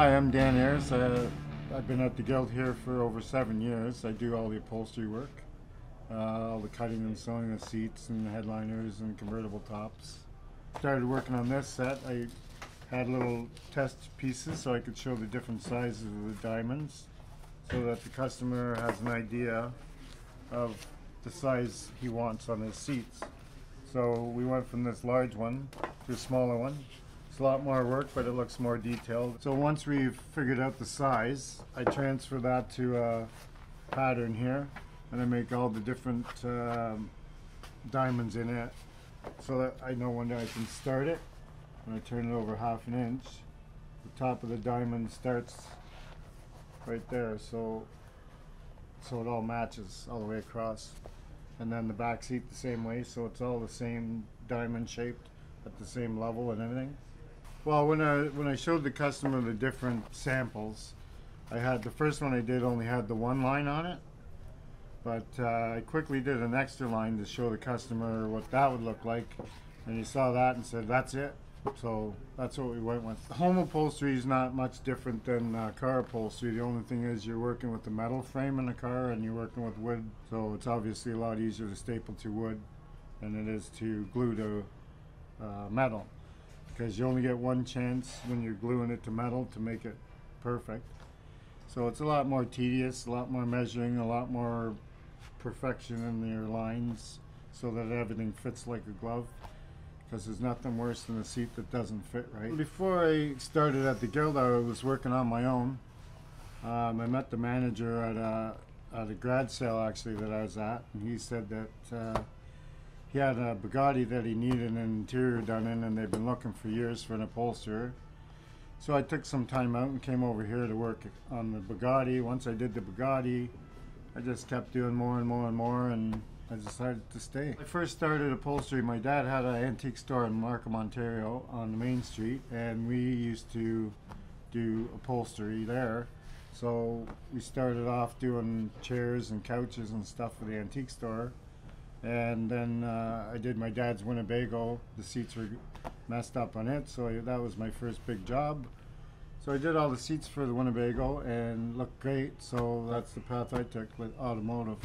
Hi, I'm Dan Ayers. I've been at the Guild here for over 7 years. I do all the upholstery work, all the cutting and sewing of seats and headliners and convertible tops. Started working on this set. I had little test pieces so I could show the different sizes of the diamonds so that the customer has an idea of the size he wants on his seats. So we went from this large one to a smaller one. It's a lot more work, but it looks more detailed. So once we've figured out the size, I transfer that to a pattern here, and I make all the different diamonds in it so that I know when I can start it. When I turn it over 1/2 inch, the top of the diamond starts right there, so it all matches all the way across. And then the back seat the same way, so it's all the same diamond shaped at the same level and everything. Well, when I showed the customer the different samples, I had the first one I did only had the one line on it, but I quickly did an extra line to show the customer what that would look like, and he saw that and said, "That's it." So that's what we went with. Home upholstery is not much different than car upholstery. The only thing is you're working with the metal frame in the car and you're working with wood, so it's obviously a lot easier to staple to wood than it is to glue to metal, because you only get one chance when you're gluing it to metal to make it perfect. So it's a lot more tedious, a lot more measuring, a lot more perfection in your lines so that everything fits like a glove, because there's nothing worse than a seat that doesn't fit right. Before I started at the Guild, I was working on my own. I met the manager at a grad sale actually that I was at, and he said that he had a Bugatti that he needed an interior done in, and they've been looking for years for an upholsterer. So I took some time out and came over here to work on the Bugatti. Once I did the Bugatti, I just kept doing more and more and more, and I decided to stay. I first started upholstery. My dad had an antique store in Markham, Ontario on the main street, and we used to do upholstery there. So we started off doing chairs and couches and stuff for the antique store. And then I did my dad's Winnebago. The seats were messed up on it, so that was my first big job. So I did all the seats for the Winnebago and looked great, so that's the path I took with automotive.